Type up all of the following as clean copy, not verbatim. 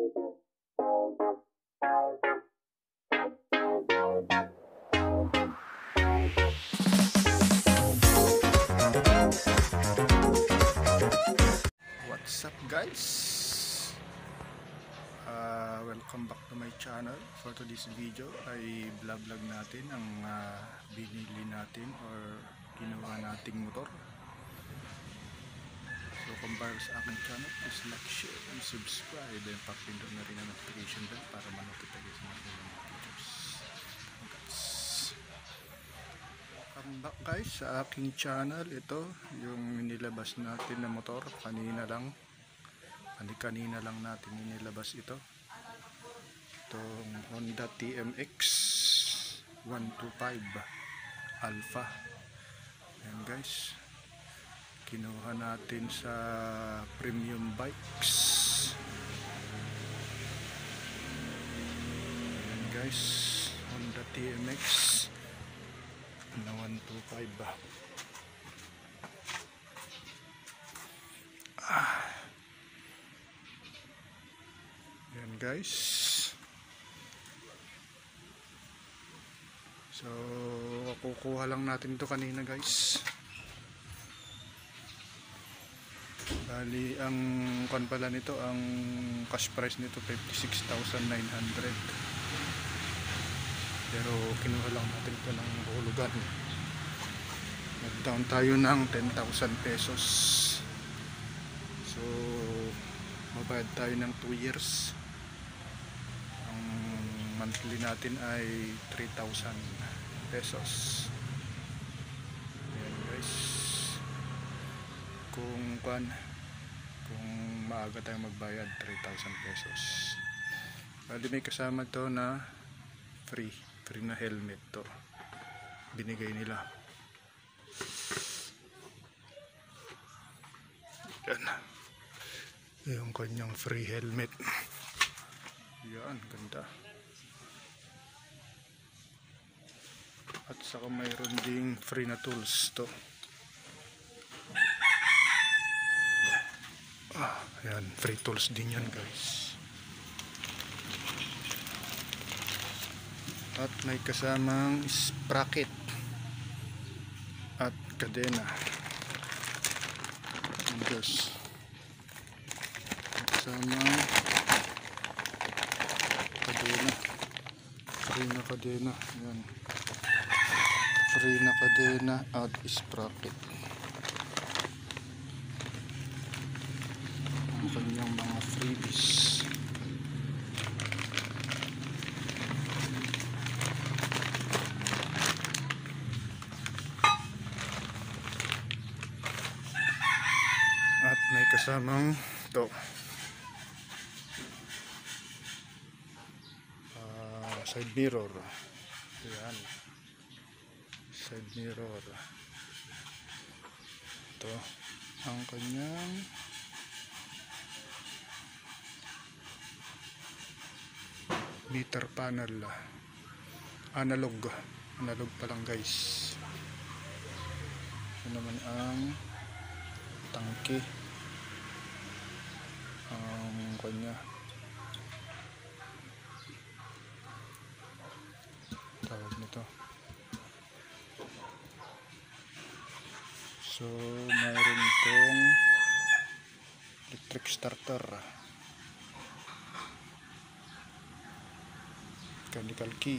What's up guys? Welcome back to my channel. For today's video ay vlog natin ang binili natin or ginawa nating motor. So kung bago sa aking channel, please like, share, and subscribe, and pakipindot na rin ang notification bell para ma-notify sa mga videos. Welcome back guys sa aking channel. Ito yung nilabas natin na motor kanina lang natin nilabas ito. Itong Honda TMX 125 Alpha. Ayan guys, kinuha natin sa Premium Bikes. Ayan guys, Honda TMX na 125. Ayan guys, so kukuha lang natin ito kanina guys. Bali ang kan pala nito, ang cash price nito 56,900, pero kinuha lang natin ito ng hulugan. Nag-down tayo ng 10,000 pesos. So mabayad tayo ng 2 years. Ang monthly natin ay 3,000 pesos. Ayan guys, kung maaga tayong magbayad 3,000 pesos. Bali may kasama to na free na helmet to, binigay nila. Yan yung kanyang free helmet. Yan, ganda. At saka mayroon ding free na tools to. Ayan, free tools din yan guys. At may kasamang sprocket at kadena. Ayan guys, kasamang kadena, free na kadena. Ayan, free na kadena at sprocket. Ang kanyang mga freebies. At may kasamang to side mirror. Ayan, side mirror. Ito ang kanyang meter panel. Analog pa lang guys. Ito naman ang tangke, ang kanya tawag nito. So mayroon itong electric starter, mechanical key,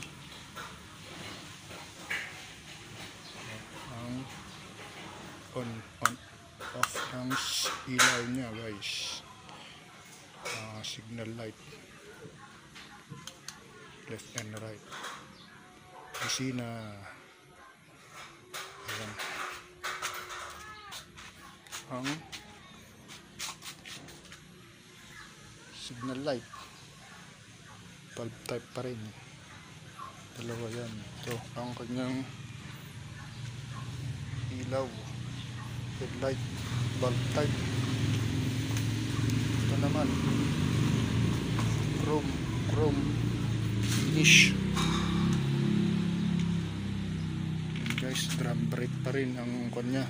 ang on off ng ilaw niya guys. Signal light left and right, busina. Ayan, ang signal light, bulb type pa rin, dalawa yan. Ito ang kanyang ilaw, headlight, bulb type. Ito naman chrome finish. And guys, drum brake pa rin ang kanya.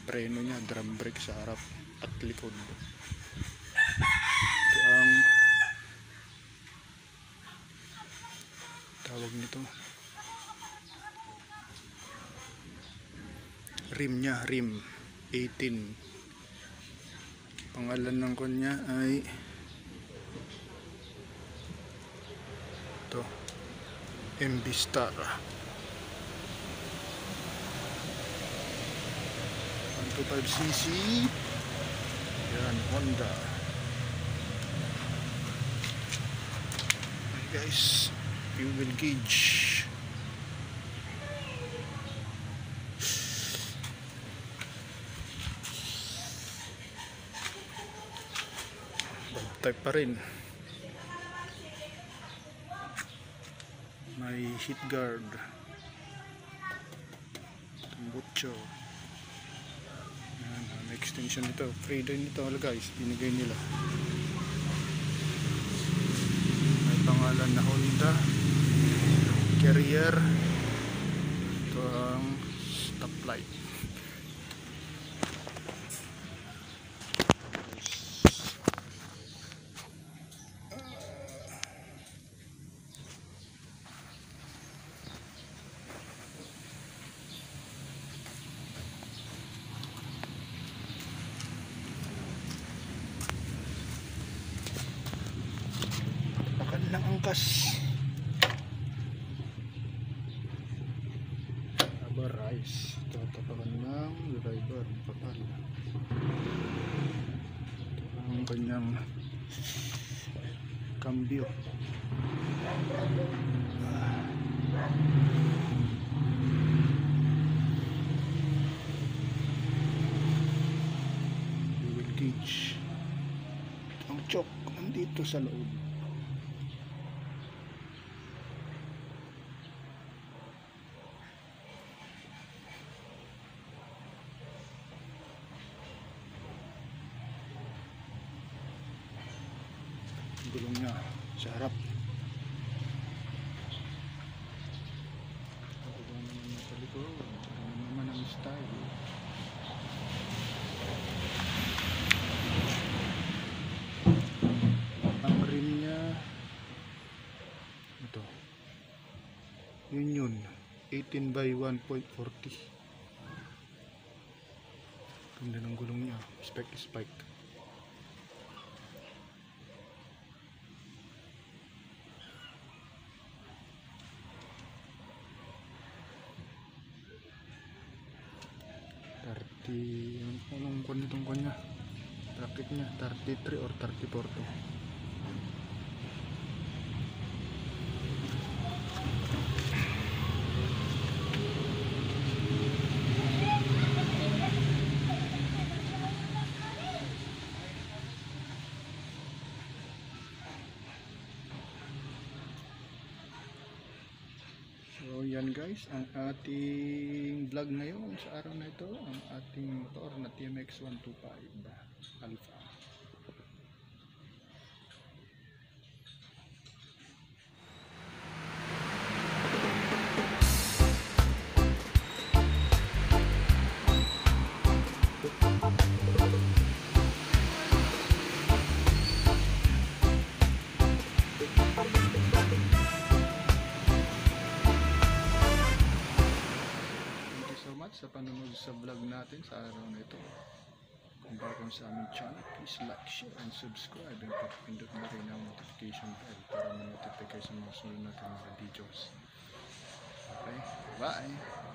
Preno niya, drum brake sa harap. at likod. Ito ang tawag nito, rim niya, rim 18. Pangalan ng kanya ay ito, MB Star 125cc. Yan, Honda. Okay guys, fuel gauge. Type pa rin. May heat guard, tambucho. Yan, may extension nito. Free din ito guys, binigay nila. May pangalan na Honda Carrier. Ito ang stoplight. Ng angkas, rubber rice, tatapakan ng driver, papal. Ito ang kanyang cambio. Fuel gauge. Ang choke nandito sa loob. Gulong niya sa harap. Ako ba naman niya sa likod? Ano naman ang style? Ang rim niya ito, Union 18 by 1.40. Ganda ng gulong niya, spike. Anong kwan nitong kwan niya? Bracket niya, 33 or 34 to. So yan guys, ang ating vlog ngayon sa araw na ito, ang ating motor na TMX 125 Alpha. Sa panonood sa vlog natin sa araw na ito. Kung bago sa aming channel, please like, share, and subscribe, and pindot na rin ang notification bell para ma-notify kayo sa mga sunod natin mga videos. Okay, bye!